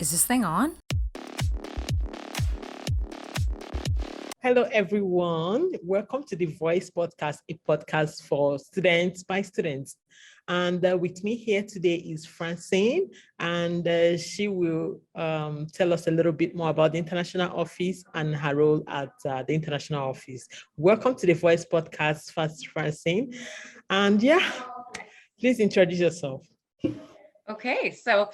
Is this thing on? Hello, everyone. Welcome to the Voice Podcast, a podcast for students by students. And with me here today is Francine, and she will tell us a little bit more about the International Office and her role at the International Office. Welcome to the Voice Podcast, first Francine. And please introduce yourself. Okay, so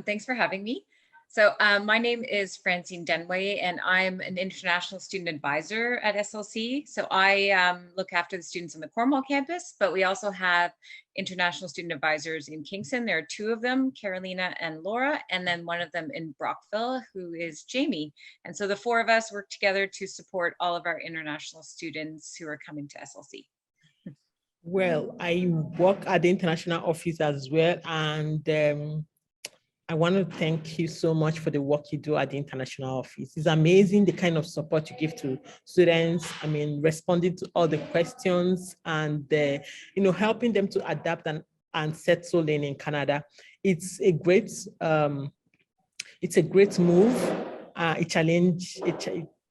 thanks for having me. So my name is Francine Denway, and I'm an international student advisor at SLC. So I look after the students on the Cornwall campus, but we also have international student advisors in Kingston. There are two of them, Carolina and Laura, and then one of them in Brockville, who is Jamie. And so the four of us work together to support all of our international students who are coming to SLC. Well, I work at the International Office as well, and I want to thank you so much for the work you do at the International Office. It's amazing the kind of support you give to students. I mean, responding to all the questions and helping them to adapt and settle in Canada. It's a great move.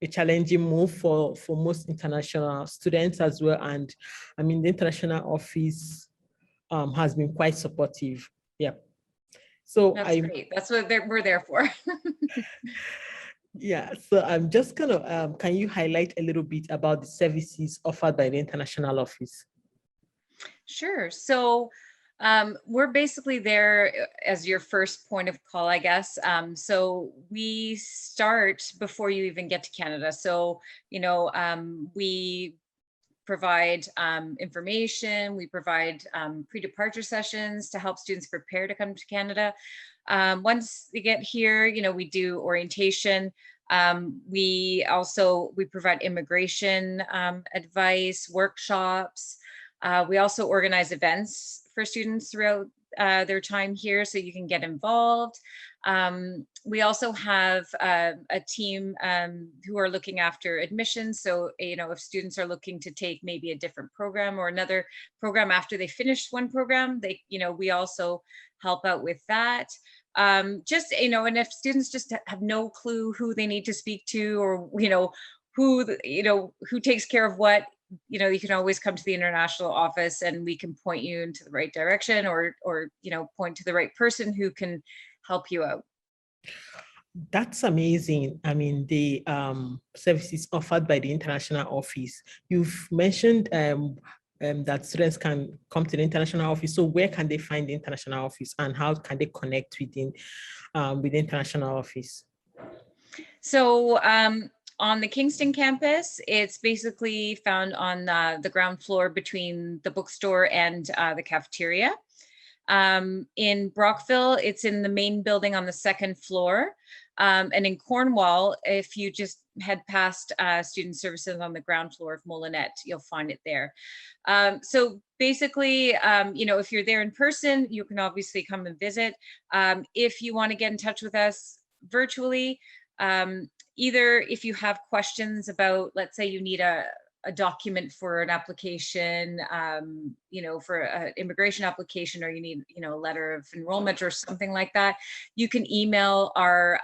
A challenging move for most international students as well. And I mean, the International Office has been quite supportive. Yeah. So that's great. That's what we're there for. Yeah. So I'm just gonna, can you highlight a little bit about the services offered by the International Office? Sure. So we're basically there as your first point of call, I guess. So we start before you even get to Canada. So, we provide information, we provide pre-departure sessions to help students prepare to come to Canada. Once they get here, we do orientation. We provide immigration advice, workshops. We also organize events for students throughout their time here, so you can get involved. We also have a team who are looking after admissions. So, if students are looking to take maybe a different program or another program after they finish one program, we also help out with that. And if students just have no clue who they need to speak to, or who takes care of what, you can always come to the International Office and we can point you into the right direction, or point to the right person who can help you out. That's amazing. I mean, the services offered by the International Office. You've mentioned that students can come to the International Office. So where can they find the International Office, and how can they connect with the International Office? So on the Kingston campus, it's basically found on the ground floor between the bookstore and the cafeteria. In Brockville, it's in the main building on the second floor. And in Cornwall, if you just head past student services on the ground floor of Molinet, you'll find it there. So basically, if you're there in person, you can obviously come and visit. If you want to get in touch with us virtually, either if you have questions about, let's say you need a document for an application, for an immigration application, or you need, a letter of enrollment or something like that, you can email our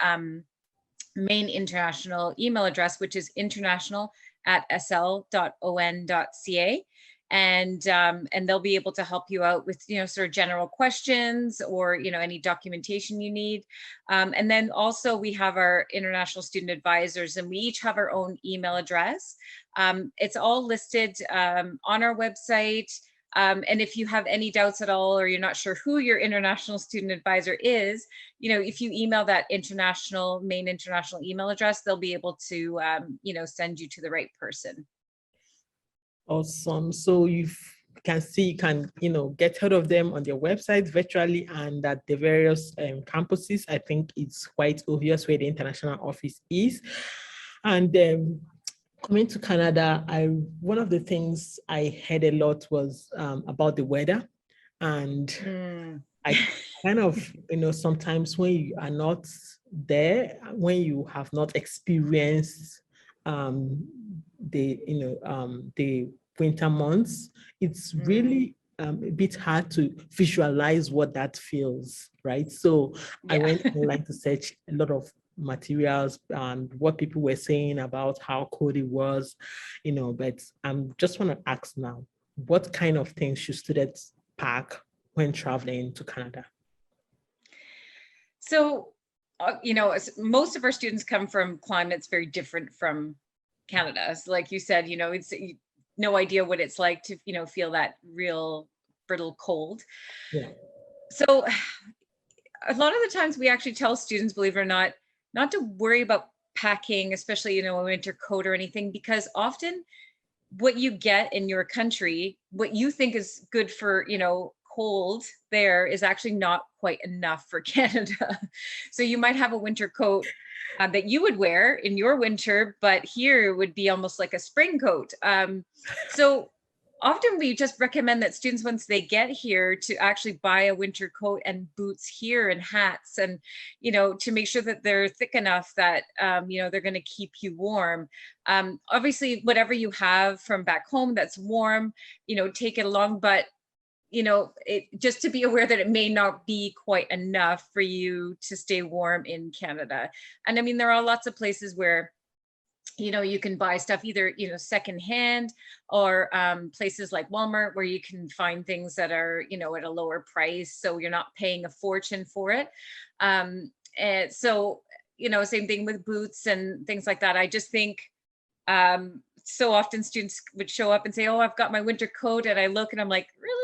main international email address, which is international@sl.on.ca. And they'll be able to help you out with, sort of general questions, or, any documentation you need. And then also we have our international student advisors, and we each have our own email address. It's all listed on our website. And if you have any doubts at all, or you're not sure who your international student advisor is, if you email that main international email address, they'll be able to, send you to the right person. Awesome. So you can get hold of them on their website virtually and at the various campuses. I think it's quite obvious where the International Office is. And coming to Canada, one of the things I heard a lot was about the weather. And I kind of, sometimes when you are not there, when you have not experienced the winter months, it's really a bit hard to visualize what that feels, right? So I Yeah. went online to search a lot of materials and what people were saying about how cold it was, but I'm just want to ask now, what kind of things should students pack when traveling to Canada? So, most of our students come from climates very different from Canada. So like you said, it's no idea what it's like to, feel that real brittle cold. Yeah. So a lot of the times we actually tell students, believe it or not to worry about packing, especially, a winter coat or anything, because often what you get in your country, what you think is good for, cold there is actually not quite enough for Canada. So you might have a winter coat that you would wear in your winter, but here it would be almost like a spring coat. So often we just recommend that students, once they get here, to actually buy a winter coat and boots here and hats, and to make sure that they're thick enough that they're going to keep you warm. Obviously whatever you have from back home that's warm, take it along, but just to be aware that it may not be quite enough for you to stay warm in Canada. And I mean, there are lots of places where you can buy stuff either, secondhand, or places like Walmart where you can find things that are, at a lower price. So you're not paying a fortune for it. And so, same thing with boots and things like that. I just think so often students would show up and say, oh, I've got my winter coat. And I look and I'm like, really?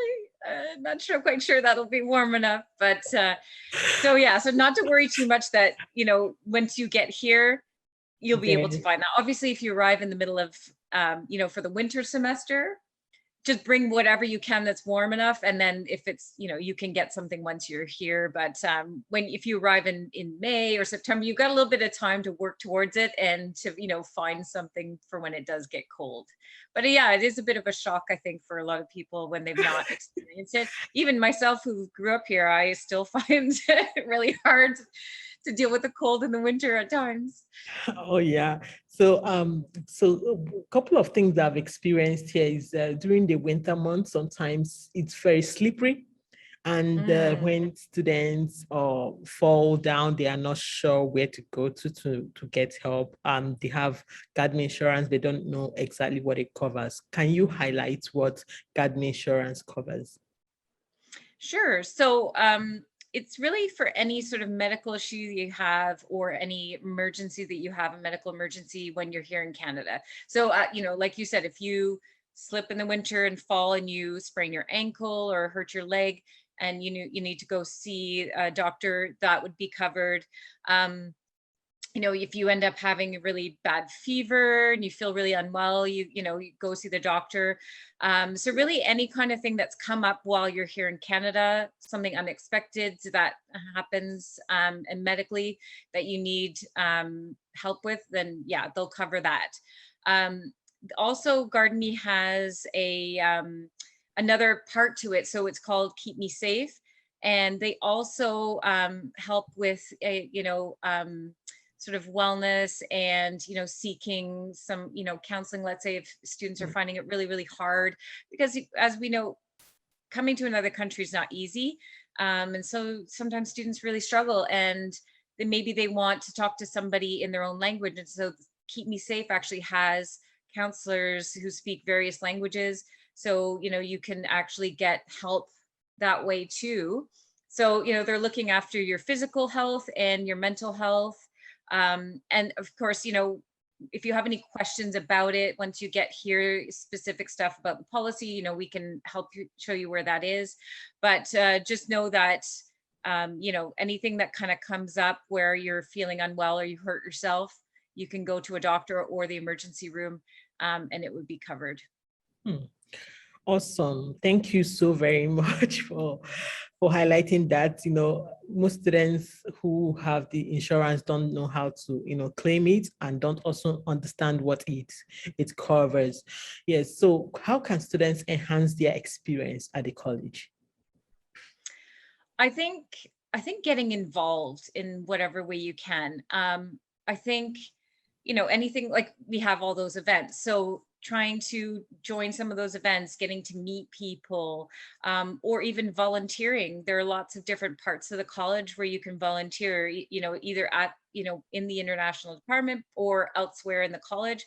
Not sure, quite sure that'll be warm enough. But so yeah, so not to worry too much that, once you get here, you'll be able to Then, find that. Obviously, if you arrive in the middle of, for the winter semester, just bring whatever you can that's warm enough. And then if it's, you can get something once you're here. But if you arrive in May or September, you've got a little bit of time to work towards it and to, find something for when it does get cold. But yeah, it is a bit of a shock, I think, for a lot of people when they've not experienced it. Even myself, who grew up here, I still find it really hard to deal with the cold in the winter at times. oh yeah. So a couple of things I've experienced here is during the winter months, sometimes it's very slippery. And Mm. when students fall down, they are not sure where to go to get help. They have garden insurance, they don't know exactly what it covers. Can you highlight what garden insurance covers? Sure. So it's really for any sort of medical issue you have, or any emergency that you have, a medical emergency when you're here in Canada. So, like you said, if you slip in the winter and fall and you sprain your ankle or hurt your leg, and you need to go see a doctor, that would be covered. If you end up having a really bad fever and you feel really unwell, you go see the doctor. So really any kind of thing that's come up while you're here in Canada, something unexpected that happens, and medically that you need help with, then yeah, they'll cover that. Also, GardMe has another part to it. So it's called Keep Me Safe. And they also help with sort of wellness and seeking some counseling. Let's say if students are finding it really, really hard, because as we know, coming to another country is not easy, and so sometimes students really struggle, and then maybe they want to talk to somebody in their own language. And so Keep Me Safe actually has counselors who speak various languages, so you can actually get help that way too. So they're looking after your physical health and your mental health. And of course, if you have any questions about it, once you get here, specific stuff about the policy, we can help you, show you where that is. But just know that, anything that kind of comes up where you're feeling unwell or you hurt yourself, you can go to a doctor or the emergency room, and it would be covered. Hmm. Awesome. Thank you so very much for highlighting that. Most students who have the insurance don't know how to, claim it, and don't also understand what it covers. Yes. So how can students enhance their experience at the college? I think getting involved in whatever way you can. I think anything, like we have all those events. So trying to join some of those events, getting to meet people, or even volunteering. There are lots of different parts of the college where you can volunteer, either at, in the international department or elsewhere in the college.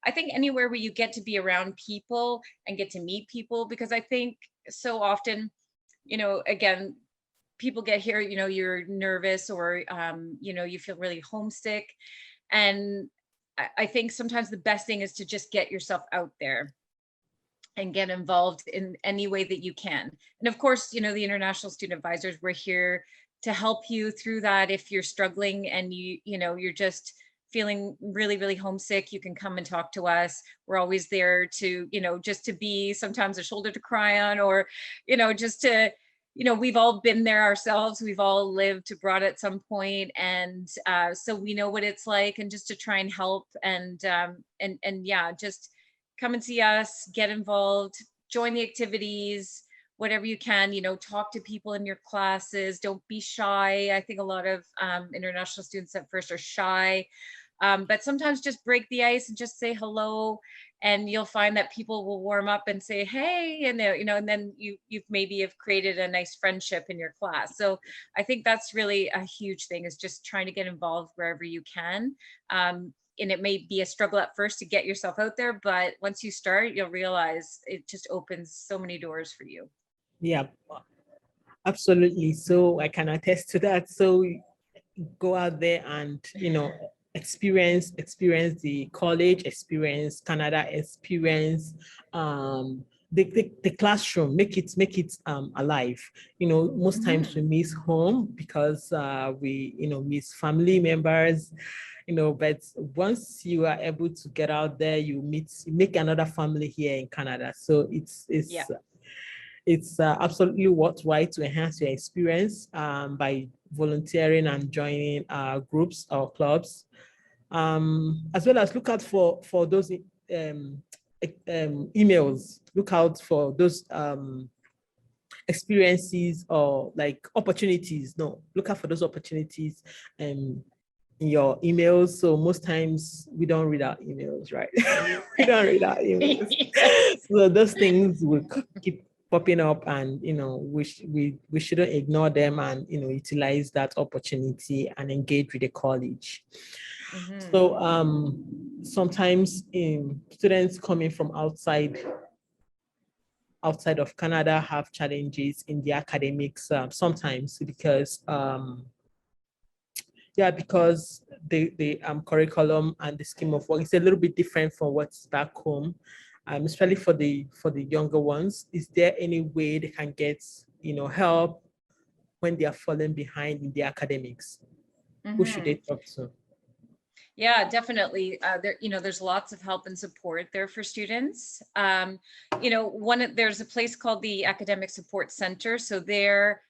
I think anywhere where you get to be around people and get to meet people, because I think so often, again, people get here, you're nervous, or, you feel really homesick. And I think sometimes the best thing is to just get yourself out there and get involved in any way that you can. And of course, the International Student Advisors, we're here to help you through that. If you're struggling and you're just feeling really, really homesick, you can come and talk to us. We're always there to, just to be sometimes a shoulder to cry on, or, just to, we've all been there ourselves. We've all lived abroad at some point, and so we know what it's like, and just to try and help, and yeah, just come and see us, get involved, join the activities, whatever you can. Talk to people in your classes. Don't be shy. I think a lot of international students at first are shy, but sometimes just break the ice and just say hello, and you'll find that people will warm up and say, hey, and and then you've maybe have created a nice friendship in your class. So I think that's really a huge thing, is just trying to get involved wherever you can. And it may be a struggle at first to get yourself out there, but once you start, you'll realize it just opens so many doors for you. Yeah, absolutely. So I can attest to that. So go out there and, experience the college, experience Canada, experience the classroom, make it alive. Most times we miss home because we miss family members, but once you are able to get out there, you make another family here in Canada. So Yeah. it's absolutely worthwhile to enhance your experience by volunteering and joining groups or clubs, as well as look out for those emails. Look out for those experiences or like opportunities. No, look out for those opportunities in your emails. So most times we don't read our emails, right? We don't read our emails. Yes. So those things will keep popping up, and we shouldn't ignore them, and utilize that opportunity and engage with the college. So sometimes students coming from outside of Canada have challenges in the academics sometimes because because the curriculum and the scheme of work is a little bit different from what's back home, especially for the younger ones. Is there any way they can get help when they are falling behind in the academics? Who should they talk to? Yeah, definitely. There's lots of help and support there for students. There's a place called the Academic Support Center. So there,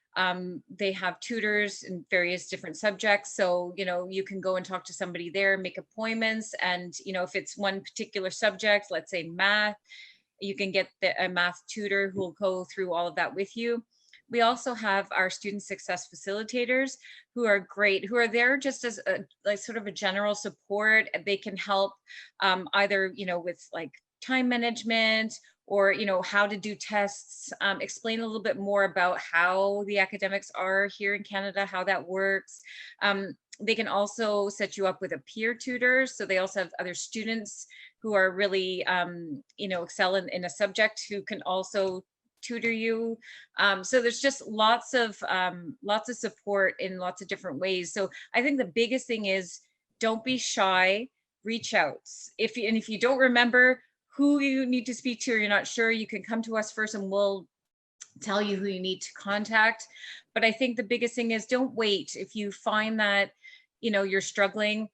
they have tutors in various different subjects. So, you can go and talk to somebody there, make appointments. And, if it's one particular subject, let's say math, you can get a math tutor who will go through all of that with you. We also have our student success facilitators who are great, who are there just as like sort of a general support. They can help either, with like time management, or, how to do tests, explain a little bit more about how the academics are here in Canada, how that works. They can also set you up with a peer tutor. So they also have other students who are really, excel in a subject, who can also tutor you. So there's just lots of support in lots of different ways. So I think the biggest thing is, don't be shy, reach out. If you don't remember who you need to speak to, or you're not sure, you can come to us first and we'll tell you who you need to contact. But I think the biggest thing is, don't wait. If you find that, you're struggling,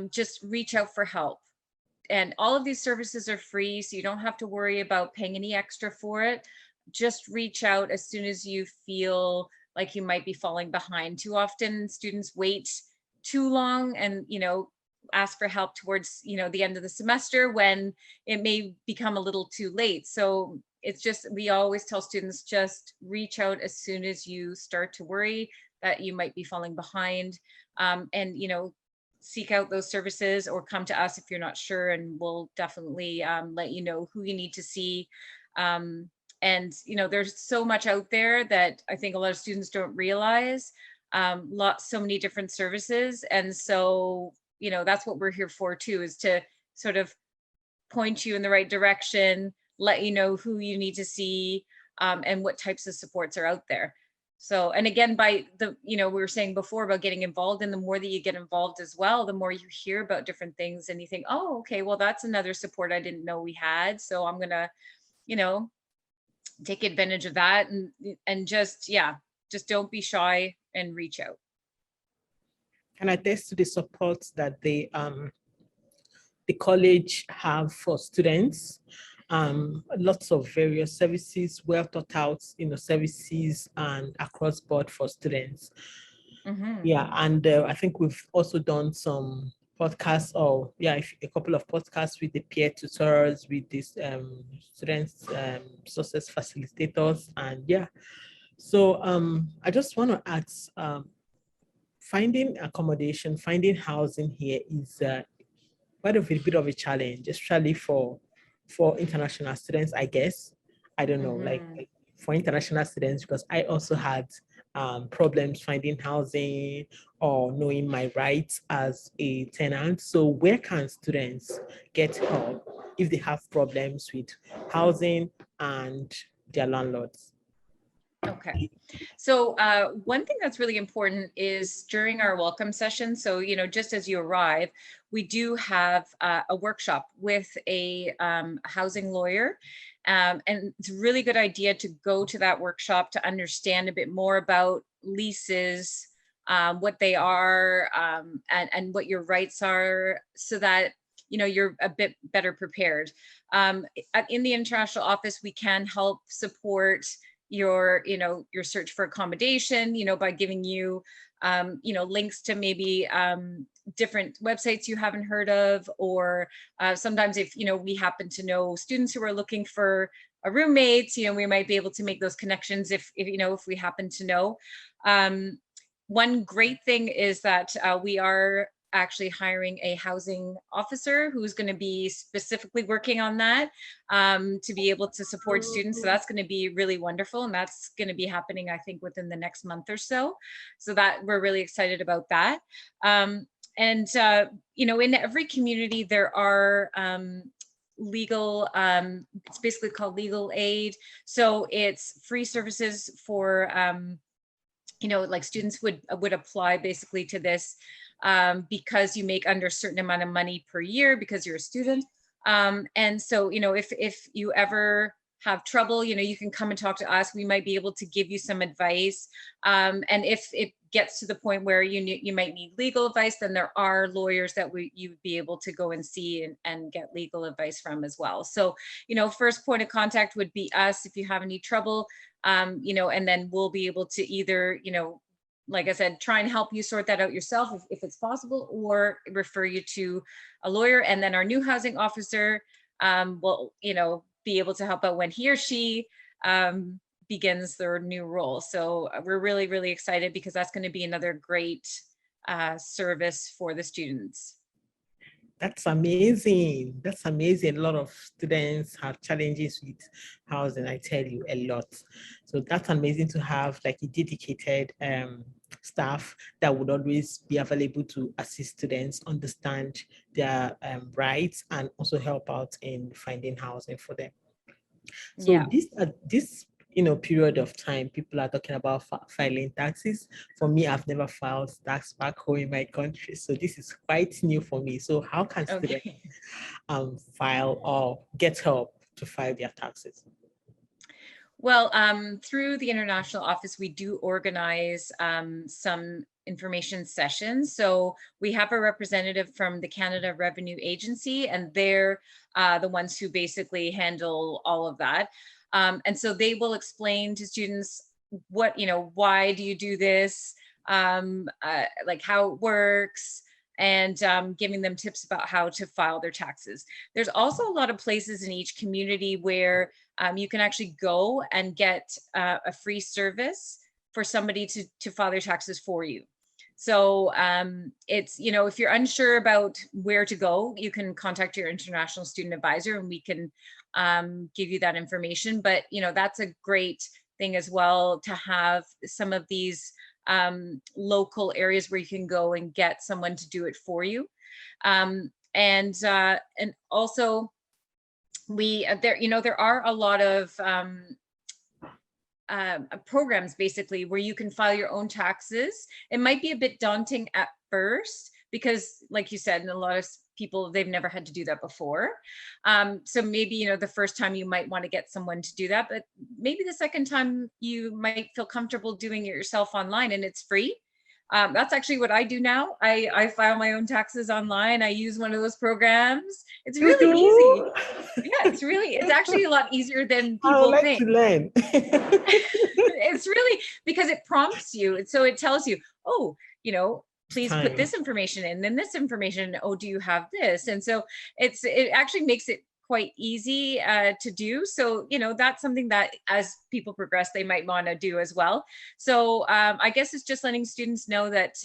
just reach out for help. And all of these services are free, so you don't have to worry about paying any extra for it. Just reach out as soon as you feel like you might be falling behind. Too often students wait too long and, ask for help towards, the end of the semester, when it may become a little too late. So it's just, we always tell students, just reach out as soon as you start to worry that you might be falling behind. And, seek out those services or come to us if you're not sure, and we'll definitely let you know who you need to see. And there's so much out there that I think a lot of students don't realize. So many different services, and so that's what we're here for too, is to sort of point you in the right direction, let you know who you need to see, and what types of supports are out there. So, and again, by we were saying before about getting involved, and the more that you get involved as well, the more you hear about different things and you think, oh, okay, well, that's another support I didn't know we had. So I'm gonna, take advantage of that, and just don't be shy and reach out. Can I attest to the support that the college have for students? Lots of various services, well thought out, services and across board for students. Mm-hmm. Yeah, and I think we've also done some podcasts, or a couple of podcasts with the peer tutors, with these students, success facilitators, and So I just want to ask, finding accommodation, finding housing here is quite a bit of a challenge, especially for international students, I guess. I don't know, like for international students, because I also had problems finding housing or knowing my rights as a tenant. So where can students get help if they have problems with housing and their landlords? Okay. So one thing that's really important is during our welcome session. So, just as you arrive, we do have a workshop with a housing lawyer. And it's a really good idea to go to that workshop to understand a bit more about leases, what they are, and what your rights are, so that you're a bit better prepared. In the international office, we can help support your search for accommodation, by giving you links to maybe different websites you haven't heard of, or sometimes if we happen to know students who are looking for a roommate, we might be able to make those connections if we happen to know. One great thing is that we are actually hiring a housing officer who's going to be specifically working on that, to be able to support students. So that's going to be really wonderful. And that's going to be happening, I think, within the next month or so. So that we're really excited about that. In every community, there are legal, it's basically called legal aid. So it's free services for, like students would apply basically to this because you make under a certain amount of money per year because you're a student. And so, if you ever have trouble, you can come and talk to us. We might be able to give you some advice. And if it gets to the point where you might need legal advice, then there are lawyers that you'd be able to go and see and get legal advice from as well. So, first point of contact would be us if you have any trouble, and then we'll be able to either, like I said, try and help you sort that out yourself if it's possible, or refer you to a lawyer. And then our new housing officer will, be able to help out when he or she begins their new role. So we're really, really excited because that's going to be another great service for the students. That's amazing. That's amazing. A lot of students have challenges with housing, I tell you, a lot. So that's amazing to have like a dedicated staff that would always be available to assist students understand their rights and also help out in finding housing for them. So this period of time, people are talking about filing taxes. For me, I've never filed tax back home in my country, so this is quite new for me. So how can students file or get help to file their taxes? Well, through the international office, we do organize some information sessions. So we have a representative from the Canada Revenue Agency, and they're the ones who basically handle all of that. And so they will explain to students what, why do you do this, like how it works, and giving them tips about how to file their taxes. There's also a lot of places in each community where you can actually go and get a free service for somebody to file their taxes for you. So it's, you know, if you're unsure about where to go, you can contact your international student advisor and we can give you that information. But, you know, that's a great thing as well, to have some of these local areas where you can go and get someone to do it for you. And also there, you know, there are a lot of programs basically where you can file your own taxes. It might be a bit daunting at first because, like you said, and a lot of people, they've never had to do that before. So maybe, you know, the first time you might want to get someone to do that, but maybe the second time you might feel comfortable doing it yourself online, and it's free. That's actually what I do now. I file my own taxes online. I use one of those programs. It's You really easy. do? Yeah, it's actually a lot easier than I would people like think. to learn. It's really, because it prompts you. So it tells you, oh, you know, please put Time. this information in, then this information. Oh, do you have this? And so it actually makes it quite easy to do. So, you know, that's something that as people progress, they might want to do as well. So I guess it's just letting students know that,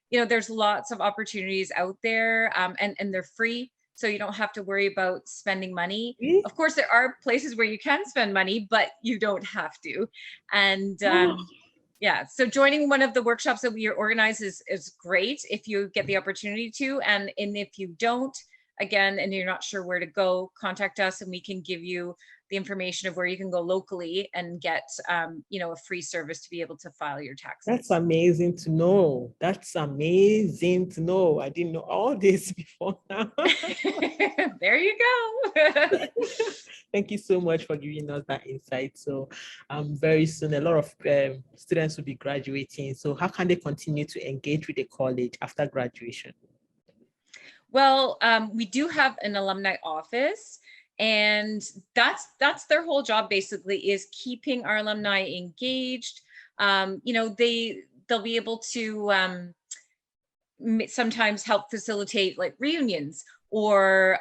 you know, there's lots of opportunities out there, and they're free. So you don't have to worry about spending money. Of course, there are places where you can spend money, but you don't have to. And yeah, so joining one of the workshops that we organize is great if you get the opportunity to. And if you don't, again, and you're not sure where to go, contact us and we can give you the information of where you can go locally and get, you know, a free service to be able to file your taxes. That's amazing to know. That's amazing to know. I didn't know all this before now. There you go. Thank you so much for giving us that insight. So very soon, a lot of students will be graduating. So how can they continue to engage with the college after graduation? Well, we do have an alumni office, and that's their whole job basically, is keeping our alumni engaged. You know, they'll be able to sometimes help facilitate like reunions, or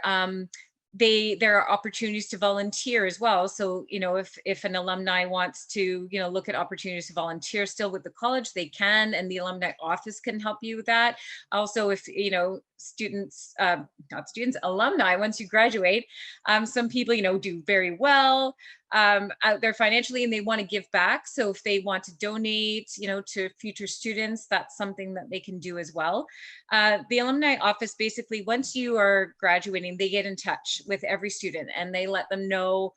there are opportunities to volunteer as well. So, you know, if an alumni wants to, you know, look at opportunities to volunteer still with the college, they can, and the alumni office can help you with that. Also, if, you know, students, not students, alumni, once you graduate, some people, you know, do very well out there financially and they want to give back. So if they want to donate, you know, to future students, that's something that they can do as well. The alumni office, basically, once you are graduating, they get in touch with every student and they let them know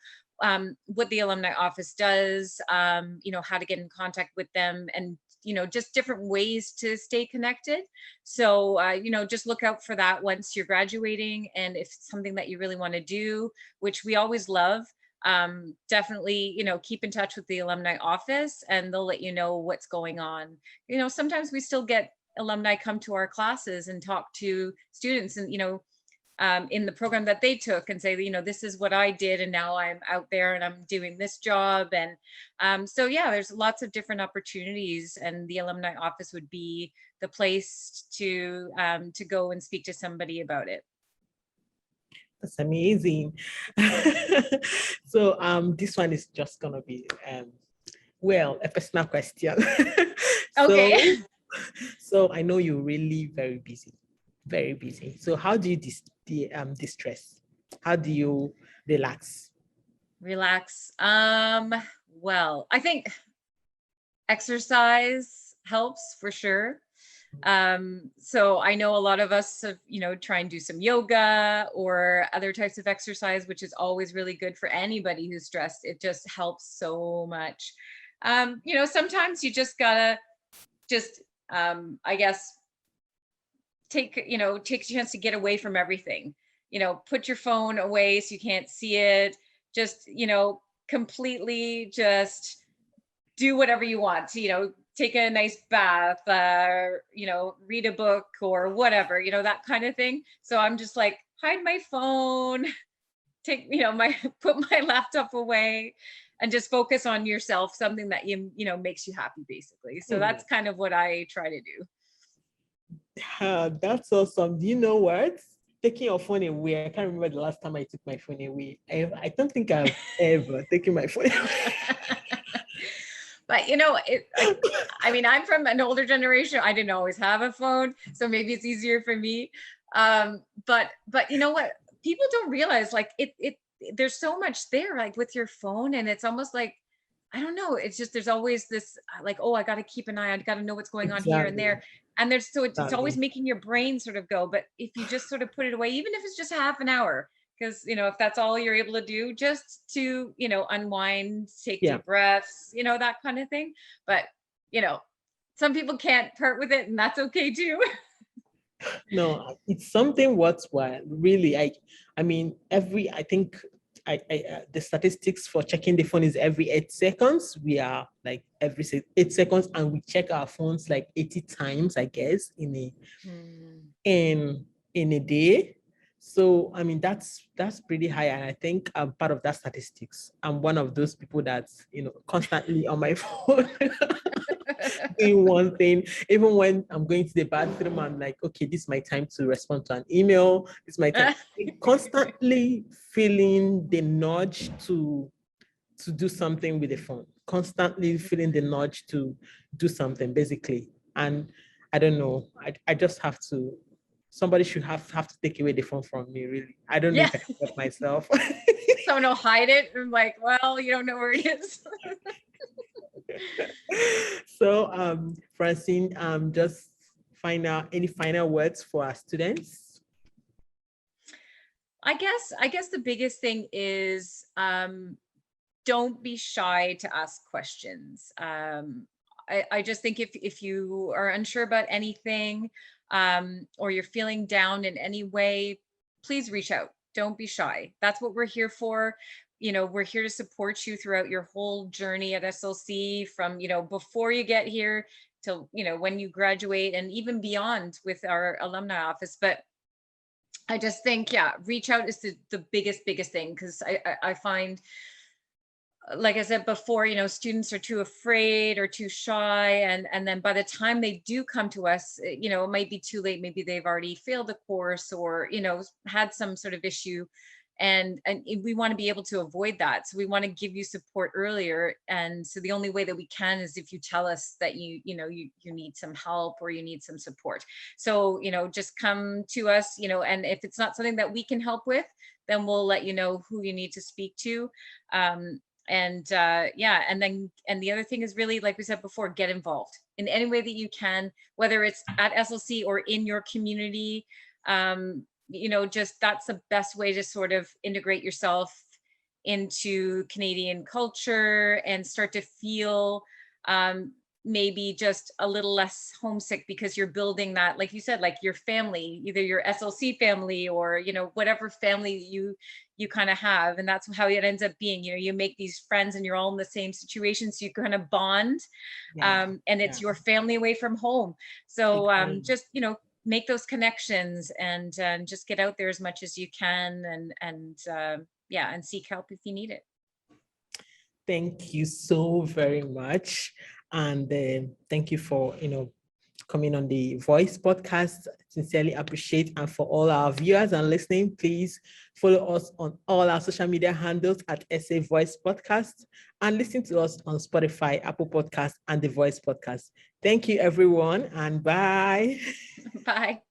what the alumni office does, you know, how to get in contact with them, and, you know, just different ways to stay connected. So, you know, just look out for that once you're graduating. And if it's something that you really want to do, which we always love, definitely, you know, keep in touch with the alumni office and they'll let you know what's going on. You know, sometimes we still get alumni come to our classes and talk to students and, you know, in the program that they took and say, you know, this is what I did and now I'm out there and I'm doing this job. And so, yeah, there's lots of different opportunities, and the alumni office would be the place to go and speak to somebody about it. That's amazing. So this one is just gonna be well, a personal question. Okay. So I know you're really very busy, very busy. So how do you distress? How do you relax? Relax. Well, I think exercise helps for sure. So I know a lot of us have, you know, try and do some yoga or other types of exercise, which is always really good for anybody who's stressed. It just helps so much. You know, sometimes you just gotta I guess take a chance to get away from everything. You know, put your phone away so you can't see it. Just, you know, completely just do whatever you want. You know, take a nice bath, you know, read a book or whatever, you know, that kind of thing. So I'm just like, hide my phone, take, you know, put my laptop away and just focus on yourself, something that you know, makes you happy basically. So that's kind of what I try to do. That's awesome. Do you know what? Taking your phone away. I can't remember the last time I took my phone away. I don't think I've ever taken my phone away. But I mean, I'm from an older generation. I didn't always have a phone, so maybe it's easier for me. But you know what? People don't realize, like, there's so much there, like with your phone, and it's almost like, I don't know. It's just, there's always this like, oh, I got to keep an eye. I got to know what's going on here and Exactly. there. And it's always Exactly. making your brain sort of go. But if you just sort of put it away, even if it's just half an hour, because if that's all you're able to do, just to unwind, take Yeah. deep breaths, that kind of thing. But some people can't part with it, and that's okay too. No, it's something worthwhile, really. I mean, I think the statistics for checking the phone is every 8 seconds. We are like every 8 seconds, and we check our phones like 80 times, I guess, in a day. So I mean, that's pretty high, and I think I'm part of that statistics. I'm one of those people that's constantly on my phone. Doing one thing. Even when I'm going to the bathroom, I'm like, okay, this is my time to respond to an email. This is my time. Constantly feeling the nudge to do something with the phone. Constantly feeling the nudge to do something, basically. And I don't know. I just have to. Somebody should have to take away the phone from me. Really, I don't know if I can help myself. Someone will hide it. I'm like, well, you don't know where it is. So, Francine, just any final words for our students? I guess the biggest thing is, don't be shy to ask questions. I just think if you are unsure about anything, or you're feeling down in any way, please reach out. Don't be shy. That's what we're here for. We're here to support you throughout your whole journey at SLC, from, before you get here till, when you graduate, and even beyond with our alumni office. But I just think, yeah, reach out is the biggest thing, because I find, like I said before, students are too afraid or too shy. And then by the time they do come to us, it might be too late. Maybe they've already failed the course, or, had some sort of issue. And we want to be able to avoid that. So we want to give you support earlier. And so the only way that we can is if you tell us that you need some help, or you need some support. So, just come to us, and if it's not something that we can help with, then we'll let you know who you need to speak to. And the other thing is, really, like we said before, get involved in any way that you can, whether it's at SLC or in your community. Just, that's the best way to sort of integrate yourself into Canadian culture and start to feel, maybe just a little less homesick, because you're building that, like you said, like your family, either your SLC family, or whatever family you kind of have. And that's how it ends up being. You make these friends, and you're all in the same situation, so you kind of bond. And it's your family away from home. So just make those connections, and just get out there as much as you can, and seek help if you need it. Thank you so very much. And thank you for, coming on the Voice podcast. Sincerely appreciate. And for all our viewers and listening, please follow us on all our social media handles at SA Voice Podcast, and listen to us on Spotify, Apple Podcasts, and the Voice Podcast. Thank you, everyone, and bye. Bye.